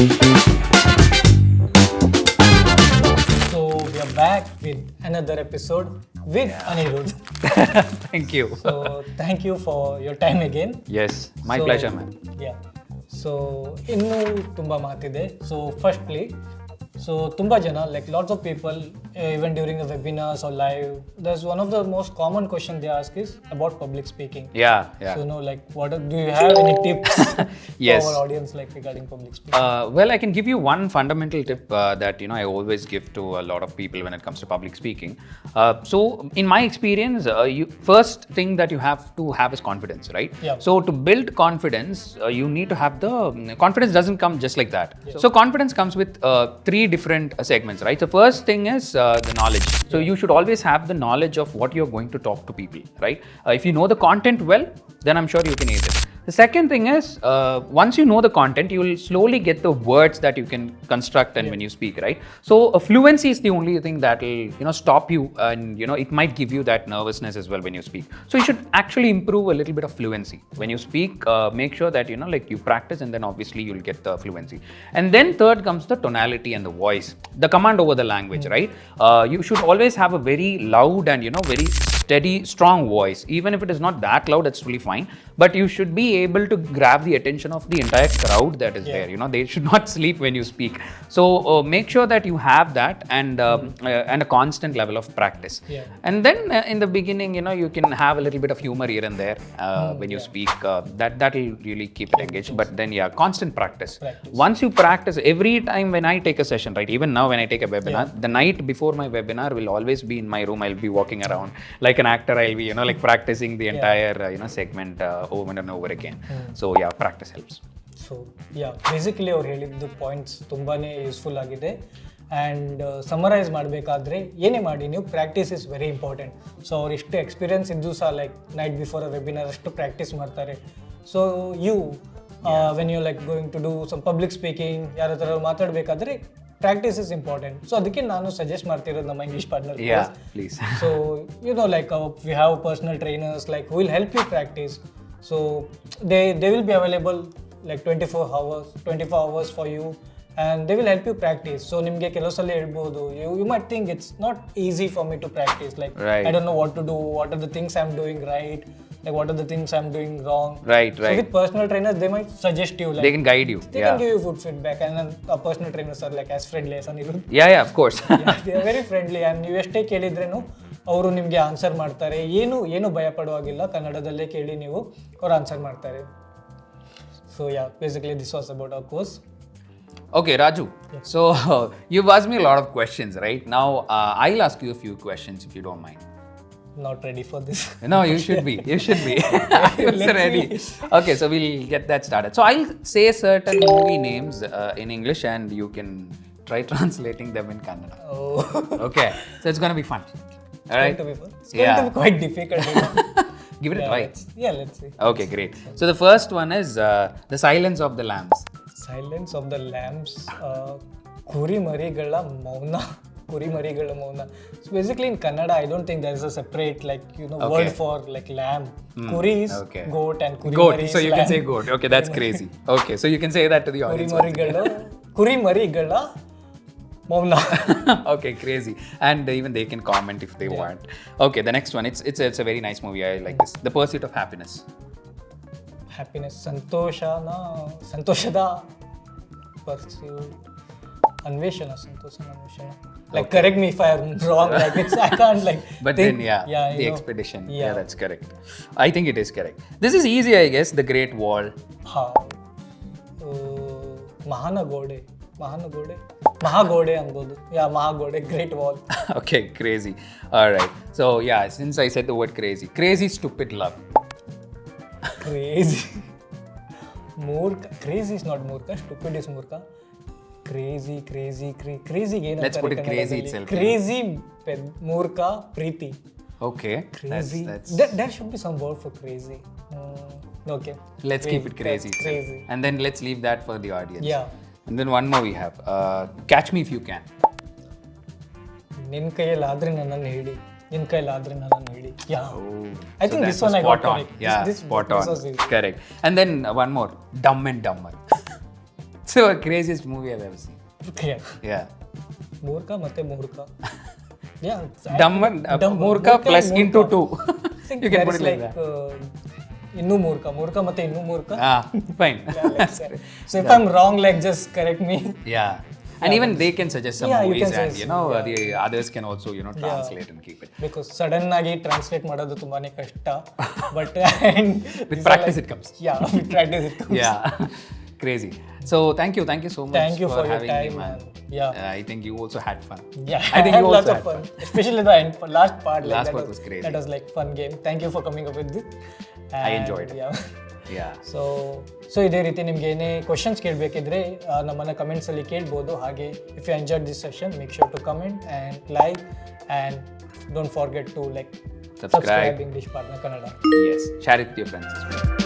So we are back with another episode with Anirudh. Thank you. So thank you for your time again. Yes, my So, pleasure, man. Yeah. So ಇನ್ನೂ ತುಂಬ ಮಾತಿದೆ. So firstly, so ತುಂಬ ಜನ like lots of people even during the webinars or live, there's one of the most common question they ask is about public speaking. Yeah, yeah. So like do you have any tips Yes. for our audience like regarding public speaking? Well, I can give you one fundamental tip that I always give to a lot of people when it comes to public speaking. So, in my experience, first thing that you have to have is confidence, right? Yeah. So, to build confidence, you need to have confidence doesn't come just like that. Yeah. So, confidence comes with three different segments, right? The first thing is the knowledge. So, you should always have the knowledge of what you're going to talk to people, right? If you know the content well, then I'm sure you can ace it. The second thing is, once you know the content, you will slowly get the words that you can construct and when you speak, right? So fluency is the only thing that will, stop you, and it might give you that nervousness as well when you speak. So you should actually improve a little bit of fluency when you speak. Make sure that you practice, and then obviously you'll get the fluency. And then third comes the tonality and the voice, the command over the language, right? You should always have a very loud and very steady, strong voice. Even if it is not that loud, that's really fine. But you should be able to grab the attention of the entire crowd that is there. They should not sleep when you speak. So make sure that you have that, and a constant level of practice. Yeah. And then in the beginning, you can have a little bit of humor here and there when you speak. That will really keep it engaged. But then, constant practice. Once you practice, every time when I take a session, right? Even now when I take a webinar, the night before my webinar will always be in my room. I'll be walking around like an actor. I'll be, practicing the entire, segment over and over again. So practice helps. So basically ಅವ್ರು ಹೇಳಿದ್ದು points ತುಂಬಾ useful ಆಗಿದೆ. And summarise ಮಾಡಬೇಕಾದ್ರೆ ಏನೇ ಮಾಡಿ ನೀವು practice is very important. So ಅವ್ರು ಇಷ್ಟು ಎಕ್ಸ್ಪೀರಿಯನ್ಸ್ ಇದ್ದು ಸಹ like night before a webinar ಅಷ್ಟು ಪ್ರಾಕ್ಟೀಸ್ ಮಾಡ್ತಾರೆ. So when you like going to do some public speaking, ಯಾರ ಹತ್ರ ಮಾತಾಡಬೇಕಾದ್ರೆ ಪ್ರಾಕ್ಟೀಸ್ ಇಸ್ ಇಂಪಾರ್ಟೆಂಟ್. ಸೊ ಅದಕ್ಕೆ ನಾನು ಸಜೆಸ್ಟ್ ಮಾಡ್ತಿರೋದು ನಮ್ಮ English partner. Please. So like we have personal trainers like who will help you practice. So they will be available like 24 hours for you, and they will help you practice. So ನಿಮಗೆ ಕೆಲವು ಸಲ ಹೇಳ್ಬೋದು, you might think it's not easy for me to practice, like Right. I don't know what to do, what are the things I'm doing right, like what are the things I'm doing wrong. Right. So with personal trainers they might suggest you, like They can guide you. they can give you good feedback, and then personal trainers are like as friendly as Anirudh. Yeah, of course. They are very friendly. And ನೀವು ಎಷ್ಟೇ ಕೇಳಿದ್ರೇನು ಅವರು ನಿಮಗೆ answer ಮಾಡ್ತಾರೆ. ಏನು ಭಯ ಪಡುವಾಗಿಲ್ಲ, ಕನ್ನಡದಲ್ಲೇ ಕೇಳಿ ನೀವು ಅವ್ರು ಆನ್ಸರ್ ಮಾಡ್ತಾರೆ. So basically this was about our course. Okay, Raju. So you've asked me a lot of questions, right? Now I'll ask you a few questions if you don't mind. Not ready for this. No, you should be. You should be. It's ready. Okay, so we'll get that started. So I'll say certain movie names in English, and you can try translating them in Kannada. Oh. Okay, so it's going to be fun. All right? It's going to be quite difficult. Give it a try. Let's see. Okay, great. So the first one is The Silence of the Lambs. Silence of the lambs. ಕುರಿಮರಿಗಳ ಮೌನ. So basically in Kannada, I don't think there is a separate word for like lamb. Kuri is goat and kuri Goat. So is you lamb. can say goat. Okay, that's crazy. Okay, so you can say that to the audience. ಕುರಿಮರಿಗಳ ಮೌನ. Okay, crazy. And even they can comment if they want. Okay, the next one. It's a very nice movie. I like this. The Pursuit of Happiness. Happiness. ಸಂತೋಷದ pursuit. ಅನ್ವೇಷಣ. Like correct me if I am wrong. Like I can't like. But think, then the expedition. Yeah, that's correct. I think it is correct. This is easy, I guess. The Great Wall. ಮಹಾಗೋಡೆ ಅನ್ಬೋದು. ಮಹಾಗೋಡೆ, great wall. Okay, crazy. All right. So since I said the word crazy stupid love. Crazy. ಮೂರ್ಖ. Crazy is not ಮೂರ್ಖ. Stupid is ಮೂರ್ಖ. Crazy ಏನು? Let's put it crazy itself. Crazy ಮೂರ್ಖ ಪ್ರೀತಿ. Okay. Crazy. That's There should be some word for crazy. Okay. Let's keep it crazy. Crazy. And then let's leave that for the audience. Yeah. And then one more we have. Catch Me If You Can. ನಿನ್ನ ಕೈಯಲ್ಲಾದ್ರೆ ನನ್ನನ್ನು ಹೇಳಿ. Yeah. I think this one I got correct. Yeah, this spot this on. was easy. Correct. And then one more. Dumb and Dumber. So craziest movie I've ever seen. Yeah. ಮೂರ್ಖ ಮತ್ತೆ ಮೂರ್ಖ. Yeah. Dumb one, Moorka plus into 2. You can put it like that. ಇನ್ನೂ ಮೂರ್ಖ ಮತ್ತೆ ಇನ್ನೂ ಮೂರ್ಖ. Fine. So if I'm wrong, like just correct me. Yeah. And even they can suggest some Yeah, you movies, can and suggest, the others can also translate and keep it. Because sudden ಆಗಿ translate ಮಾಡೋದು ತುಂಬಾನೇ ಕಷ್ಟ. But With practice it comes. Yeah, with practice it comes. Yeah. Crazy. So thank you so much. Thank you for your having time, me, man. Yeah. I think you also had fun. Yeah, I think you lots also of had fun. Especially the end, last part. Like, Last that part was crazy. That was like fun game. Thank you for coming up with this. I enjoyed it. Yeah. Yeah. So ಇದೇ ರೀತಿ ನಿಮ್ಗೆ ಏನೇ questions ಕೇಳಬೇಕಿದ್ರೆ ನಮ್ಮನ್ನು ಕಮೆಂಟ್ಸಲ್ಲಿ ಕೇಳ್ಬೋದು. ಹಾಗೆ if you enjoyed this session make sure to comment and like and don't forget to like Subscribe. English partner Kannada. Yes. Share it with your friends as well.